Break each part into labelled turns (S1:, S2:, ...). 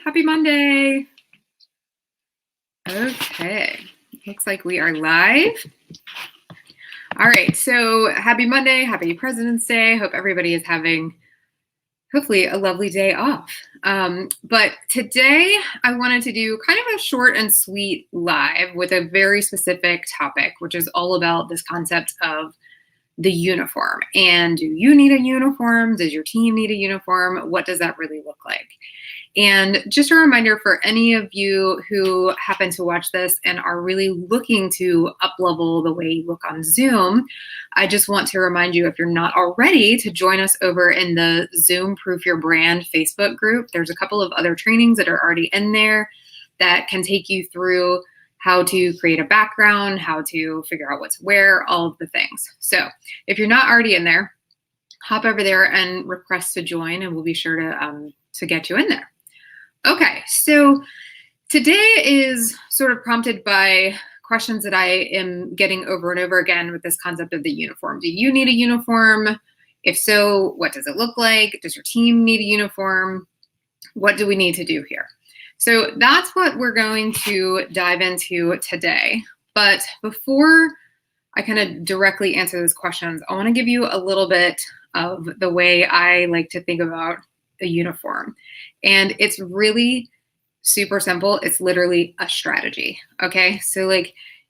S1: Happy Monday. Okay, looks like we are live. All right, so happy Monday, happy President's Day. Hope everybody is having hopefully a lovely day off. But today I wanted to do kind of a short and sweet live with a very specific topic, which is all about this concept of the uniform. And do you need a uniform? Does your team need a uniform? What does that really look like? And just a reminder for any of you who happen to watch this and are really looking to up-level the way you look on Zoom, I just want to remind you, if you're not already, to join us over in the Zoom Proof Your Brand Facebook group. There's a couple of other trainings that are already in there that can take you through how to create a background, how to figure out what to wear, all of the things. So if you're not already in there, hop over there and request to join, and we'll be sure to get you in there. Okay, so today is sort of prompted by questions that I am getting over and over again with this concept of the uniform. Do you need a uniform? If so, what does it look like? Does your team need a uniform? What do we need to do here? So that's what we're going to dive into today. But before I kind of directly answer those questions, I want to give you a little bit of the way I like to think about a uniform. And it's really super simple. It's literally a strategy. Okay. So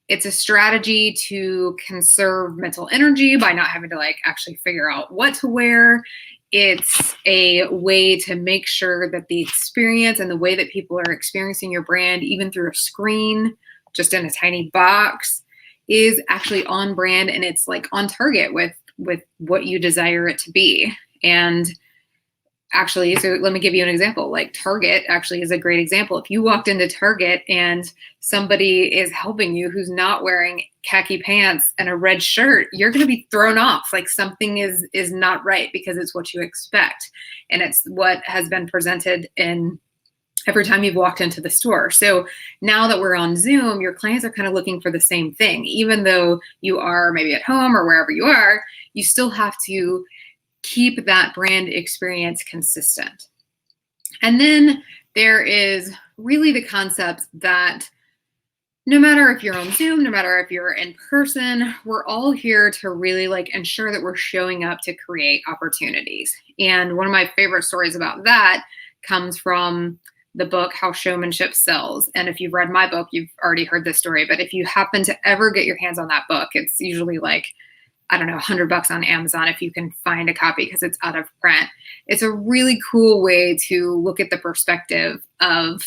S1: it's a strategy to conserve mental energy by not having to actually figure out what to wear. It's a way to make sure that the experience and the way that people are experiencing your brand, even through a screen, just in a tiny box, is actually on brand, and it's on target with what you desire it to be. And actually, so let me give you an example. Target actually is a great example. If you walked into Target and somebody is helping you who's not wearing khaki pants and a red shirt, you're going to be thrown off. Something is not right, because it's what you expect. And it's what has been presented in every time you've walked into the store. So now that we're on Zoom, your clients are kind of looking for the same thing. Even though you are maybe at home or wherever you are, you still have to keep that brand experience consistent. And then there is really the concept that no matter if you're on Zoom, no matter if you're in person, we're all here to really ensure that we're showing up to create opportunities. And one of my favorite stories about that comes from the book, How Showmanship Sells. And if you've read my book, you've already heard this story. But if you happen to ever get your hands on that book, it's usually I don't know, $100 on Amazon if you can find a copy, because it's out of print. It's a really cool way to look at the perspective of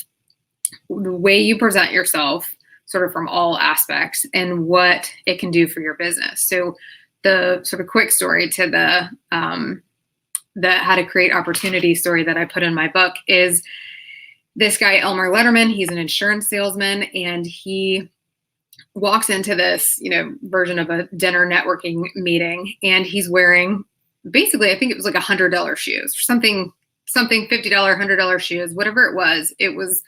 S1: the way you present yourself, sort of from all aspects, and what it can do for your business. So the sort of quick story to the how to create opportunity story that I put in my book is this guy, Elmer Letterman. He's an insurance salesman, and he walks into this, version of a dinner networking meeting, and he's wearing basically, I think it was $100 shoes, or something $50, $100 shoes, whatever it was. It was,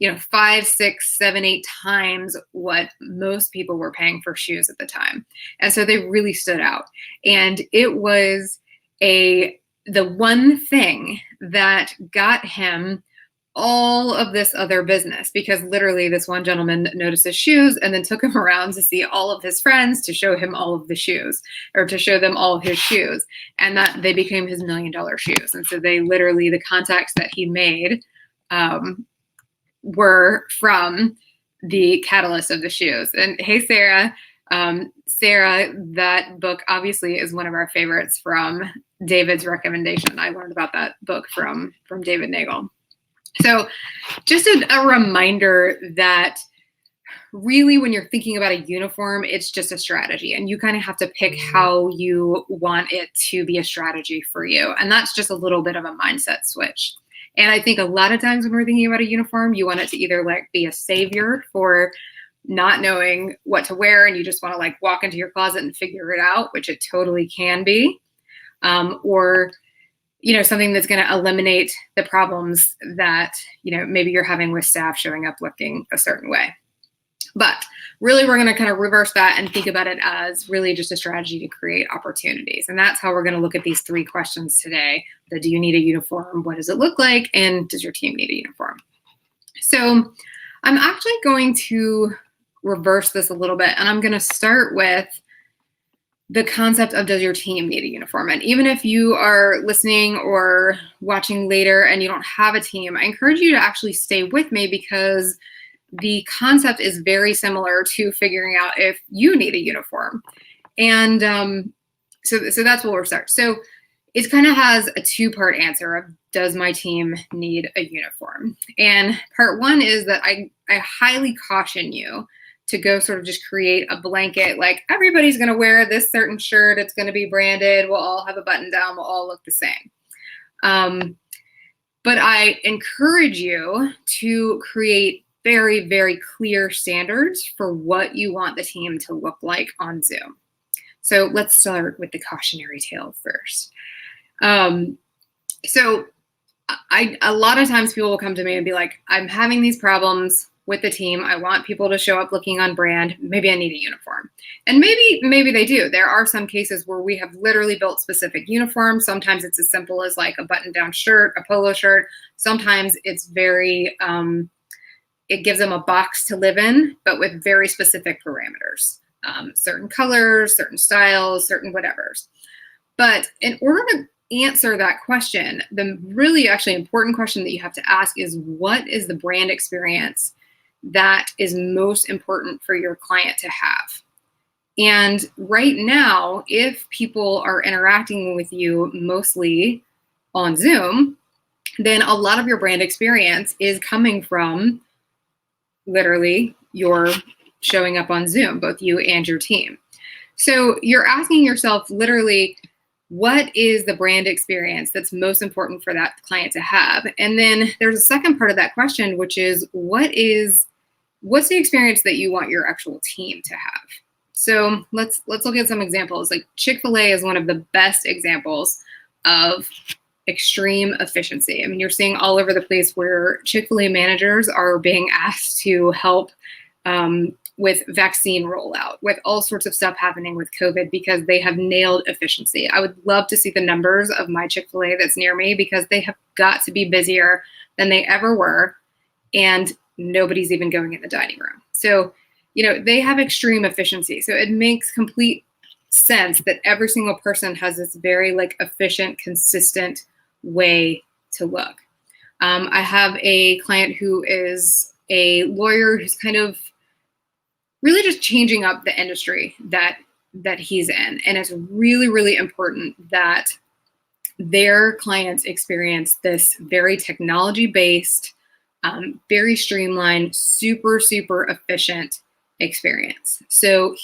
S1: 5, 6, 7, 8 times what most people were paying for shoes at the time. And so they really stood out. And it was the one thing that got him all of this other business, because literally this one gentleman noticed his shoes and then took him around to see all of his friends to show him all of the shoes, or to show them all of his shoes, and that they became his $1 million shoes. And so they literally, the contacts that he made were from the catalyst of the shoes. And hey, Sarah, that book obviously is one of our favorites from David's recommendation. I learned about that book from David Nagel. So just a reminder that really, when you're thinking about a uniform, it's just a strategy, and you kind of have to pick how you want it to be a strategy for you. And that's just a little bit of a mindset switch. And I think a lot of times when we're thinking about a uniform, you want it to either be a savior for not knowing what to wear, and you just want to walk into your closet and figure it out, which it totally can be, or something that's going to eliminate the problems that, maybe you're having with staff showing up looking a certain way. But really, we're going to kind of reverse that and think about it as really just a strategy to create opportunities. And that's how we're going to look at these 3 questions today. Do you need a uniform? What does it look like? And does your team need a uniform? So I'm actually going to reverse this a little bit, and I'm going to start with the concept of, does your team need a uniform? And even if you are listening or watching later and you don't have a team, I encourage you to actually stay with me, because the concept is very similar to figuring out if you need a uniform. And so that's where we'll start. So it kind of has a two-part answer of, does my team need a uniform? And part one is that I highly caution you to go sort of just create a blanket, like everybody's going to wear this certain shirt, it's going to be branded, we'll all have a button down, we'll all look the same. But I encourage you to create very, very clear standards for what you want the team to look like on Zoom. So let's start with the cautionary tale first. So a lot of times people will come to me and be like, I'm having these problems with the team. I want people to show up looking on brand. Maybe I need a uniform. And maybe they do. There are some cases where we have literally built specific uniforms. Sometimes it's as simple as like a button-down shirt, a polo shirt. Sometimes it's very, it gives them a box to live in, but with very specific parameters. Certain colors, certain styles, certain whatevers. But in order to answer that question, the really actually important question that you have to ask is, what is the brand experience that is most important for your client to have? And right now, if people are interacting with you mostly on Zoom, then a lot of your brand experience is coming from literally your showing up on Zoom, both you and your team. So you're asking yourself literally, what is the brand experience that's most important for that client to have? And then there's a second part of that question, which is, what's the experience that you want your actual team to have? So let's look at some examples. Like Chick-fil-A is one of the best examples of extreme efficiency. I mean, you're seeing all over the place where Chick-fil-A managers are being asked to help with vaccine rollout, with all sorts of stuff happening with COVID, because they have nailed efficiency. I would love to see the numbers of my Chick-fil-A that's near me, because they have got to be busier than they ever were, and nobody's even going in the dining room. So, they have extreme efficiency. So it makes complete sense that every single person has this very efficient, consistent way to look. I have a client who is a lawyer who's kind of really just changing up the industry that he's in. And it's really, really important that their clients experience this very technology-based, very streamlined, super, super efficient experience. So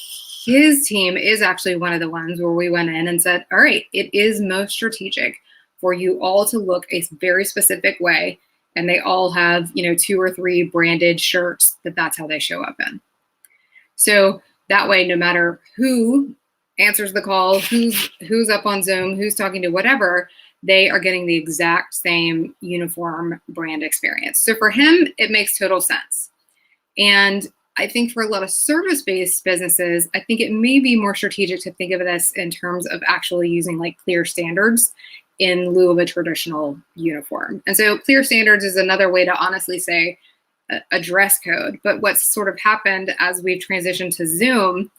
S1: his team is actually one of the ones where we went in and said, all right, it is most strategic for you all to look a very specific way. And they all have, 2 or 3 branded shirts that's how they show up in. So that way, no matter who answers the call, who's up on Zoom, who's talking to whatever, they are getting the exact same uniform brand experience. So for him, it makes total sense. And I think for a lot of service-based businesses, I think it may be more strategic to think of this in terms of actually using clear standards in lieu of a traditional uniform. And so clear standards is another way to honestly say a dress code. But what's sort of happened as we've transitioned to Zoom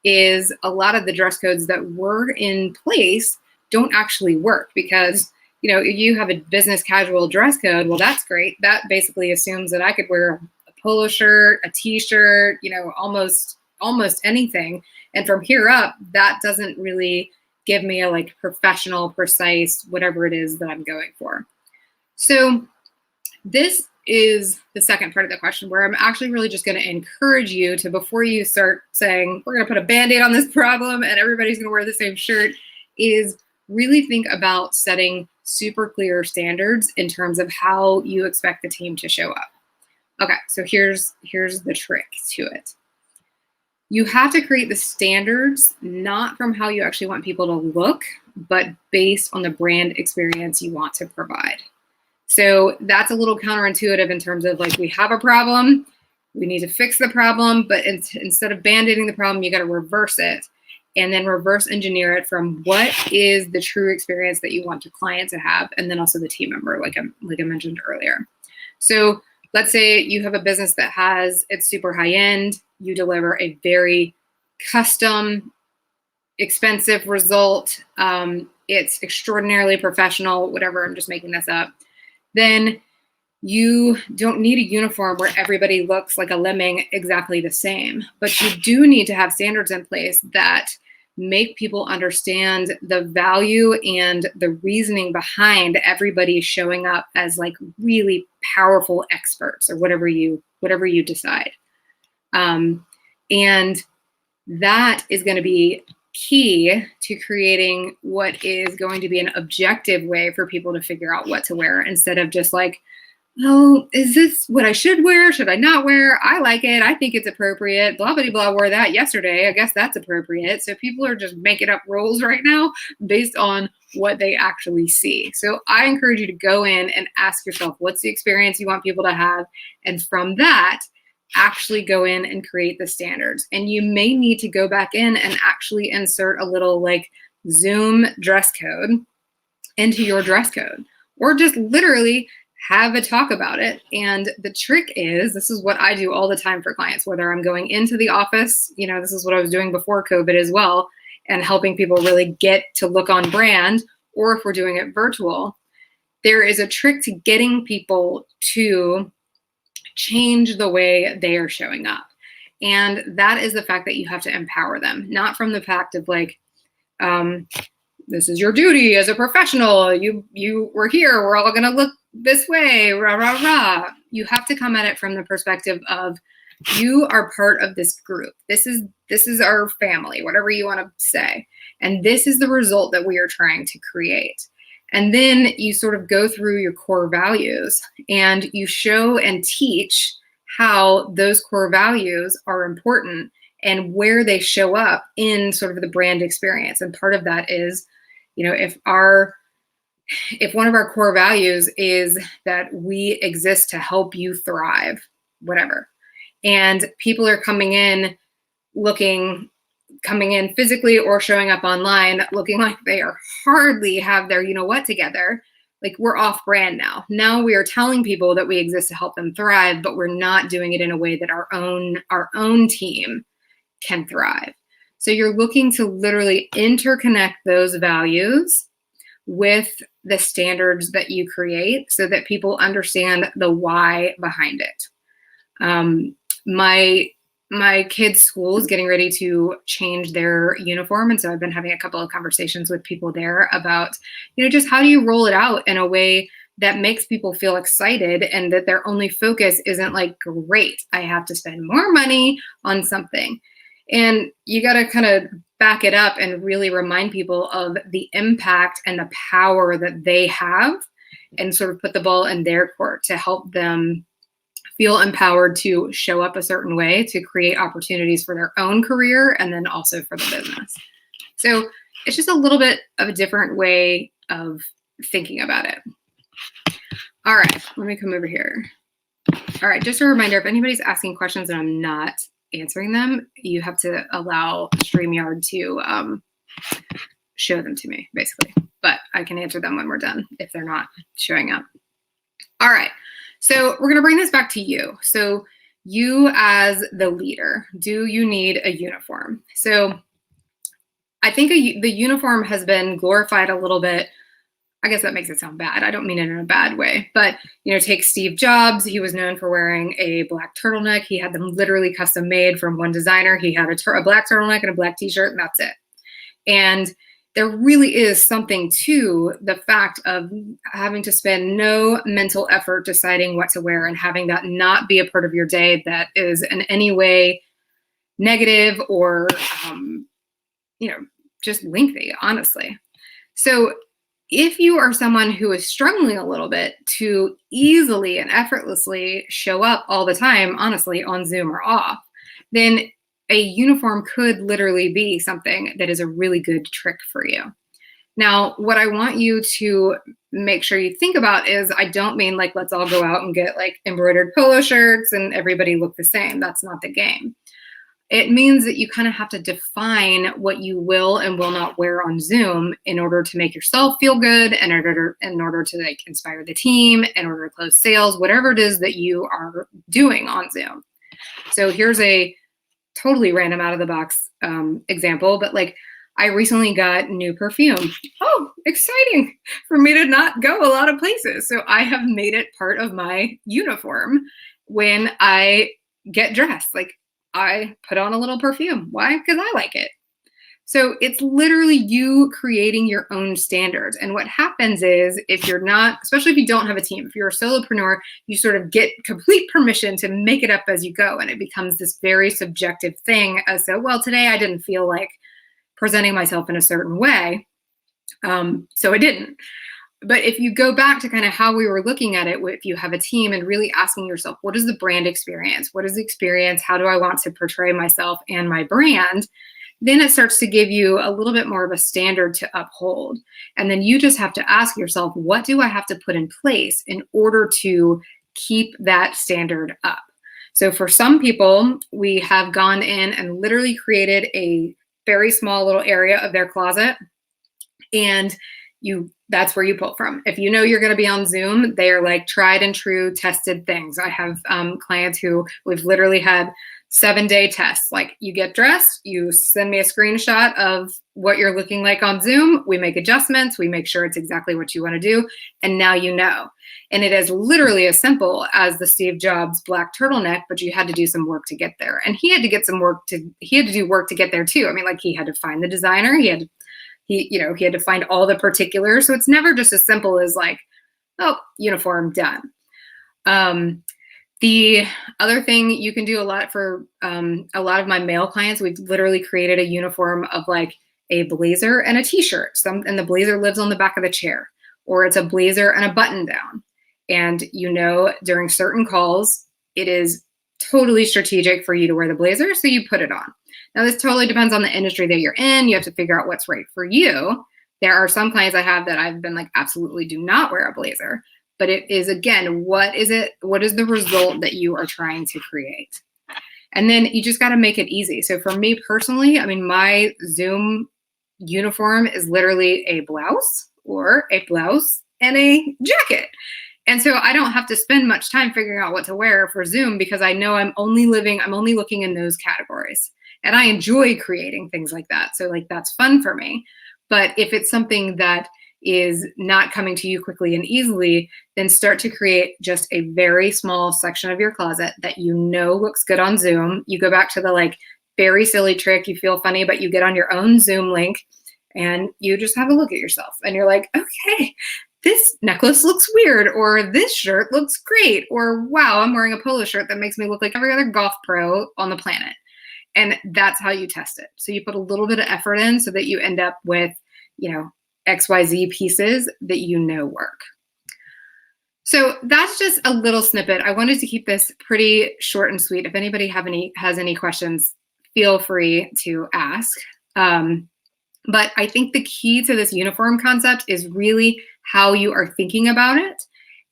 S1: is a lot of the dress codes that were in place don't actually work, because if you have a business casual dress code, well, that's great. That basically assumes that I could wear a polo shirt, a t-shirt, almost anything. And from here up, that doesn't really give me a professional, precise, whatever it is that I'm going for. So this is the second part of the question, where I'm actually really just going to encourage you to, before you start saying, we're going to put a Band-Aid on this problem and everybody's going to wear the same shirt, is really think about setting super clear standards in terms of how you expect the team to show up. Okay, so here's the trick to it. You have to create the standards not from how you actually want people to look, but based on the brand experience you want to provide. So that's a little counterintuitive in terms of we have a problem, we need to fix the problem, but instead of band-aiding the problem, you got to reverse it and then reverse engineer it from what is the true experience that you want your client to have, and then also the team member, like I mentioned earlier. So let's say you have a business that it's super high end, you deliver a very custom, expensive result, it's extraordinarily professional, whatever, I'm just making this up, then you don't need a uniform where everybody looks like a lemming exactly the same. But you do need to have standards in place that make people understand the value and the reasoning behind everybody showing up as like really powerful experts or whatever you decide. And that is going to be key to creating what is going to be an objective way for people to figure out what to wear, instead of just like, oh, is this what I should wear? Should I not wear? I like it. I think it's appropriate. Blah, blah, blah. Wore that yesterday. I guess that's appropriate. So people are just making up rules right now based on what they actually see. So I encourage you to go in and ask yourself, what's the experience you want people to have? And from that, actually go in and create the standards. And you may need to go back in and actually insert a little like Zoom dress code into your dress code, or just literally have a talk about it. And the trick is, this is what I do all the time for clients, whether I'm going into the office, this is what I was doing before COVID as well, and helping people really get to look on brand, or if we're doing it virtual, there is a trick to getting people to change the way they are showing up. And that is the fact that you have to empower them, not from the fact of like, this is your duty as a professional. You were here. We're all going to look this way. Rah, rah, rah. You have to come at it from the perspective of, you are part of this group. This is our family, whatever you want to say. And this is the result that we are trying to create. And then you sort of go through your core values and you show and teach how those core values are important and where they show up in sort of the brand experience. And part of that is, if one of our core values is that we exist to help you thrive, whatever, and people are coming in physically or showing up online looking like they are hardly have their together, like we're off brand now. Now we are telling people that we exist to help them thrive, but we're not doing it in a way that our own team can thrive. So you're looking to literally interconnect those values with the standards that you create so that people understand the why behind it. My kids' school is getting ready to change their uniform. And so I've been having a couple of conversations with people there about, just how do you roll it out in a way that makes people feel excited and that their only focus isn't like, great, I have to spend more money on something. And you got to kind of back it up and really remind people of the impact and the power that they have, and sort of put the ball in their court to help them feel empowered to show up a certain way to create opportunities for their own career and then also for the business. So it's just a little bit of a different way of thinking about it. All right, let me come over here. All right, just a reminder, if anybody's asking questions and I'm not answering them, you have to allow StreamYard to show them to me, basically. But I can answer them when we're done if they're not showing up. All right. So we're going to bring this back to you. So you as the leader, do you need a uniform? So I think the uniform has been glorified a little bit. I guess that makes it sound bad. I don't mean it in a bad way, but take Steve Jobs. He was known for wearing a black turtleneck. He had them literally custom made from one designer. He had a black turtleneck and a black t-shirt, and that's it. And there really is something to the fact of having to spend no mental effort deciding what to wear and having that not be a part of your day that is in any way negative or, just lengthy, honestly. So if you are someone who is struggling a little bit to easily and effortlessly show up all the time, honestly, on Zoom or off, then a uniform could literally be something that is a really good trick for you. Now, what I want you to make sure you think about is, I don't mean like, let's all go out and get like embroidered polo shirts and everybody look the same. That's not the game. It means that you kind of have to define what you will and will not wear on Zoom in order to make yourself feel good, and in order to like inspire the team, in order to close sales, whatever it is that you are doing on Zoom. So here's a totally random out of the box example, but like I recently got new perfume. Oh, exciting for me to not go a lot of places. So I have made it part of my uniform when I get dressed. Like I put on a little perfume. Why? Because I like it. So it's literally you creating your own standards. And what happens is if you're not, especially if you don't have a team, if you're a solopreneur, you sort of get complete permission to make it up as you go. And it becomes this very subjective thing as so, well, today I didn't feel like presenting myself in a certain way. So I didn't. But if you go back to kind of how we were looking at it, if you have a team and really asking yourself, what is the brand experience? What is the experience? How do I want to portray myself and my brand? Then it starts to give you a little bit more of a standard to uphold. And then you just have to ask yourself, what do I have to put in place in order to keep that standard up? So for some people, we have gone in and literally created a very small little area of their closet, and that's where you pull from. If you know you're going to be on Zoom, they are like tried and true tested things. I have clients who we've literally had 7-day tests. Like you get dressed, you send me a screenshot of what you're looking like on Zoom. We make adjustments. We make sure it's exactly what you want to do. And now you know. And it is literally as simple as the Steve Jobs black turtleneck, but you had to do some work to get there. And he had to do work to get there too. I mean, like he had to find the designer. He had to find all the particulars. So it's never just as simple as like, oh, uniform done. The other thing you can do a lot for a lot of my male clients, we've literally created a uniform of like a blazer and a t-shirt. And the blazer lives on the back of the chair, or it's a blazer and a button down. And during certain calls, it is totally strategic for you to wear the blazer, so you put it on. Now, this totally depends on the industry that you're in. You have to figure out what's right for you. There are some clients I have that I've been like, absolutely do not wear a blazer. But it is, again, what is the result that you are trying to create? And then you just got to make it easy. So for me personally, I mean, my Zoom uniform is literally a blouse and a jacket. And so I don't have to spend much time figuring out what to wear for Zoom, because I know I'm only looking in those categories. And I enjoy creating things like that. So like that's fun for me. But if it's something that is not coming to you quickly and easily, then start to create just a very small section of your closet that looks good on Zoom. You go back to the like very silly trick, you feel funny, but you get on your own Zoom link and you just have a look at yourself and you're like, okay, this necklace looks weird, or this shirt looks great, or wow, I'm wearing a polo shirt that makes me look like every other golf pro on the planet. And that's how you test it. So you put a little bit of effort in so that you end up with, XYZ pieces that work. So that's just a little snippet. I wanted to keep this pretty short and sweet. If anybody has any questions, feel free to ask. But I think the key to this uniform concept is really how you are thinking about it.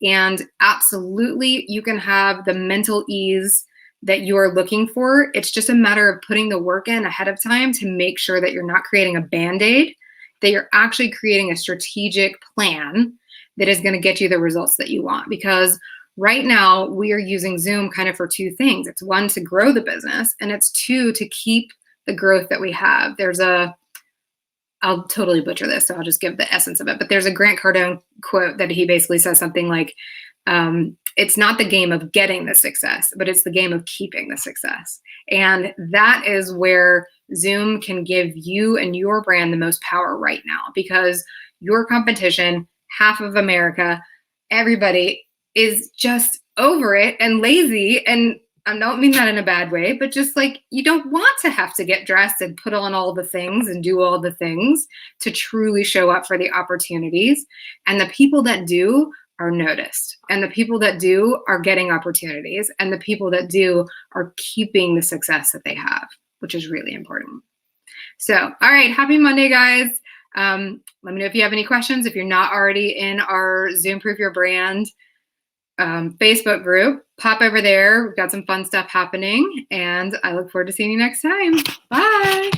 S1: And absolutely, you can have the mental ease that you are looking for. It's just a matter of putting the work in ahead of time to make sure that you're not creating a Band-Aid, that you're actually creating a strategic plan that is going to get you the results that you want. Because right now we are using Zoom kind of for two things. It's one, to grow the business, and it's two, to keep the growth that we have. I'll totally butcher this, so I'll just give the essence of it. But there's a Grant Cardone quote that he basically says something like, it's not the game of getting the success, but it's the game of keeping the success. And that is where Zoom can give you and your brand the most power right now, because your competition, half of America, everybody is just over it and lazy. And I don't mean that in a bad way, but just like, you don't want to have to get dressed and put on all the things and do all the things to truly show up for the opportunities. And the people that do are noticed, and the people that do are getting opportunities, and the people that do are keeping the success that they have, which is really important. So, all right, happy Monday, guys. Let me know if you have any questions. If you're not already in our Zoom Proof Your Brand Facebook group. Pop over there. We've got some fun stuff happening, and I look forward to seeing you next time. Bye.